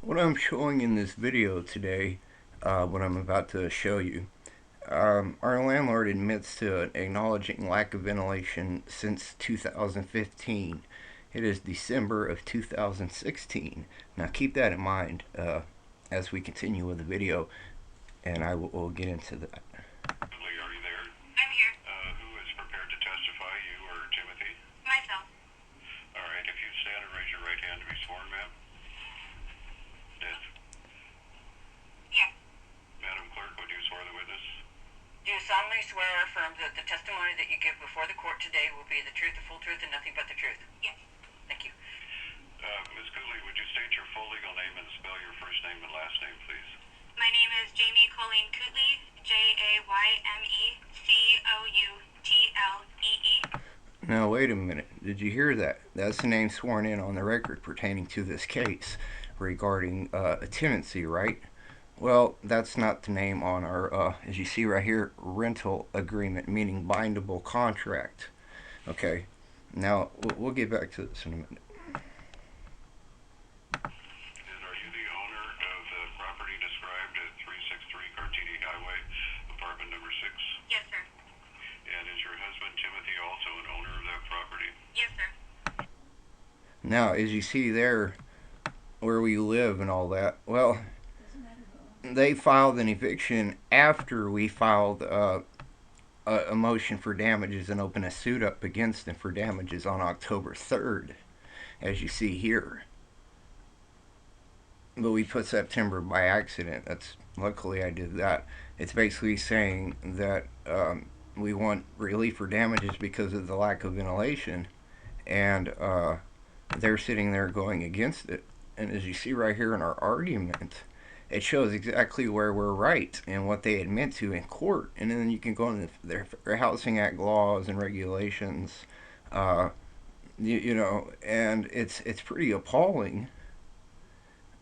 What I'm showing in this video today, what I'm about to show you, our landlord admits to acknowledging lack of ventilation since 2015. It is December of 2016. Now keep that in mind as we continue with the video, and I will get into that. Are you there? I'm here. Who is prepared to testify, you or Timothy? Myself. All right, if you stand and raise your right hand to be sworn, ma'am. Yes. Yes. Madam Clerk, would you swear the witness? Do you solemnly swear or affirm that the testimony that you give before the court today will be the truth, the full truth, and nothing but the truth? Yes. Thank you. Ms. Cooley, would you state your full legal name and spell your first name and last name, please? My name is Jamie Colleen Cootley, Jaymecoutlee. Now wait a minute, did you hear that? That's the name sworn in on the record pertaining to this case regarding a tenancy, right? Well, that's not the name on our, as you see right here, rental agreement, meaning bindable contract. Okay, now we'll get back to this in a minute. And are you the owner of the property described at 363 Cartini Highway, apartment number 6? Yes, sir. And is your husband Timothy also an owner of that property? Yes, sir. Now, as you see there, where we live and all that, well, they filed an eviction after we filed a motion for damages and opened a suit up against them for damages on October 3rd, as you see here. But we put September by accident. That's luckily I did that. It's basically saying that we want relief for damages because of the lack of ventilation, and they're sitting there going against it. And as you see right here in our argument, it shows exactly where we're right and what they admit to in court. And then you can go into their Housing Act laws and regulations, and it's pretty appalling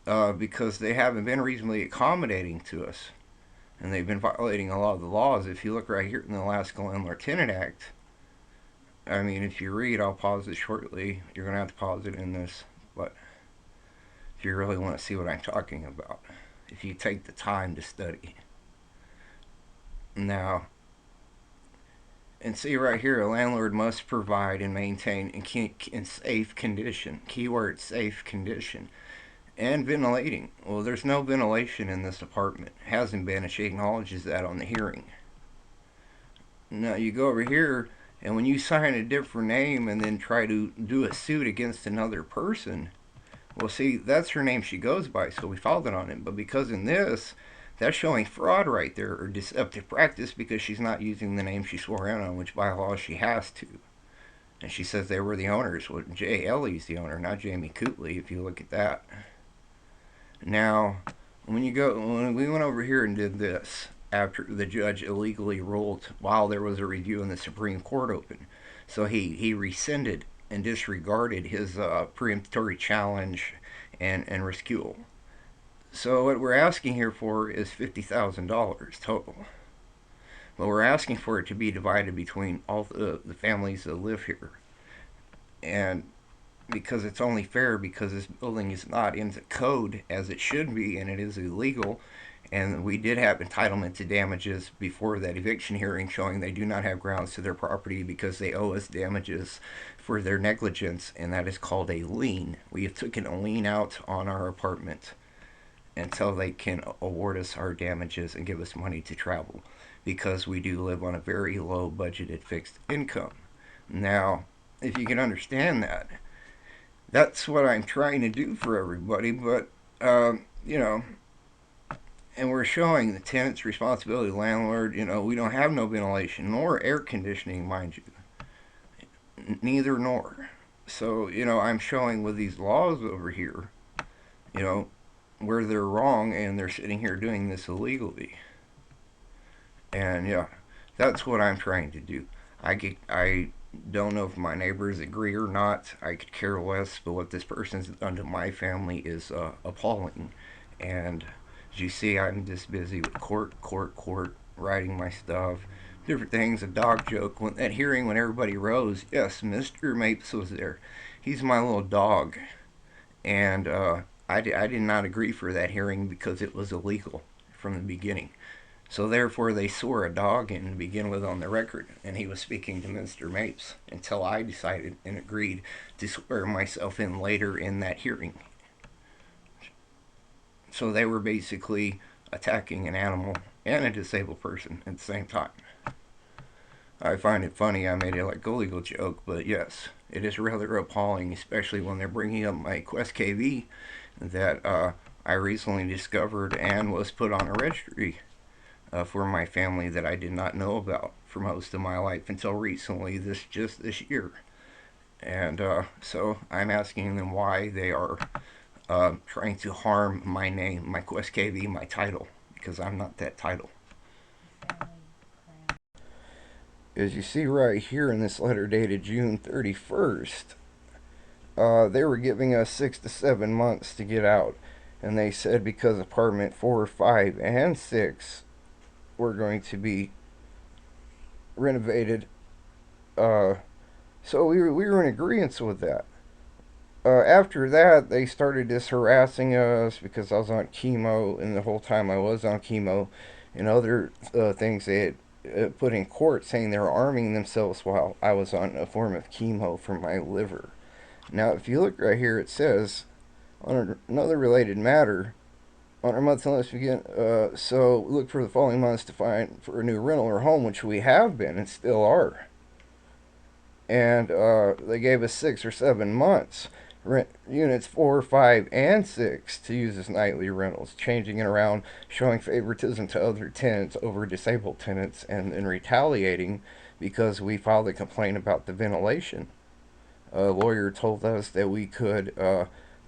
because they haven't been reasonably accommodating to us. And they've been violating a lot of the laws. If you look right here in the Alaska Landlord-Tenant Act, I mean, if you read, I'll pause it shortly. You're going to have to pause it in this, but if you really want to see what I'm talking about, if you take the time to study. Now, and see right here, a landlord must provide and maintain in safe condition, keyword safe condition, and ventilating. Well, there's no ventilation in this apartment. Hasn't been, and she acknowledges that on the hearing. Now you go over here, and when you sign a different name and then try to do a suit against another person, well, see, that's her name she goes by, so we filed it on it. But because in this, that's showing fraud right there, or deceptive practice, because she's not using the name she swore in on, which by law she has to. And she says they were the owners. Well, J. Ellie's the owner, not Jamie Cootley, if you look at that. Now, when we went over here and did this, after the judge illegally ruled while there was a review in the Supreme Court open, so he rescinded and disregarded his preemptory challenge and rescue. So what we're asking here for is $50,000 total. But we're asking for it to be divided between all the families that live here. And because it's only fair, because this building is not in the code as it should be, and it is illegal, and we did have entitlement to damages before that eviction hearing showing they do not have grounds to their property because they owe us damages for their negligence, and that is called a lien. We have taken a lien out on our apartment until they can award us our damages and give us money to travel, because we do live on a very low budgeted fixed income. Now, if you can understand that, that's what I'm trying to do for everybody, but, and we're showing the tenant's responsibility, landlord, we don't have no ventilation, nor air conditioning, mind you. Neither nor. So, I'm showing with these laws over here, where they're wrong, and they're sitting here doing this illegally. And, yeah, that's what I'm trying to do. I don't know if my neighbors agree or not. I could care less, but what this person's done to my family is appalling. And as you see, I'm just busy with court, writing my stuff, different things. A dog joke. When that hearing, when everybody rose, yes, Mr. Mapes was there. He's my little dog, and I did not agree for that hearing because it was illegal from the beginning. So therefore, they swore a dog in to begin with on the record, and he was speaking to Mr. Mapes until I decided and agreed to swear myself in later in that hearing. So they were basically attacking an animal and a disabled person at the same time. I find it funny I made it like a legal joke, but yes, it is rather appalling, especially when they're bringing up my Quest KV that I recently discovered and was put on a registry for my family that I did not know about for most of my life until recently, just this year. And so I'm asking them why they are trying to harm my name, my Quest KV, my title, because I'm not that title. As you see right here in this letter dated June 31st, they were giving us 6 to 7 months to get out. And they said because apartment 4, 5, and 6 were going to be renovated. So we were in agreement with that. After that, they started just harassing us because I was on chemo, and the whole time I was on chemo, and other things they had put in court saying they were arming themselves while I was on a form of chemo for my liver. Now, if you look right here, it says on another related matter, on our month's notice begin. So look for the following months to find for a new rental or home, which we have been and still are. And they gave us 6 or 7 months. Rent units 4, 5, and 6 to use as nightly rentals, changing it around, showing favoritism to other tenants over disabled tenants, and then retaliating because we filed a complaint about the ventilation. A lawyer told us that we could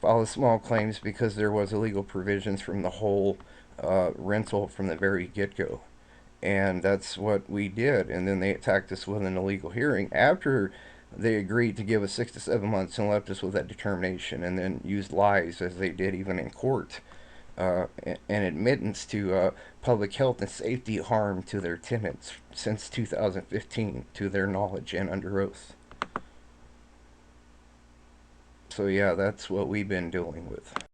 file small claims because there was illegal provisions from the whole rental from the very get-go. And that's what we did. And then they attacked us with an illegal hearing after they agreed to give us 6 to 7 months and left us with that determination, and then used lies as they did even in court, and admittance to public health and safety harm to their tenants since 2015 to their knowledge and under oath. So yeah, that's what we've been dealing with.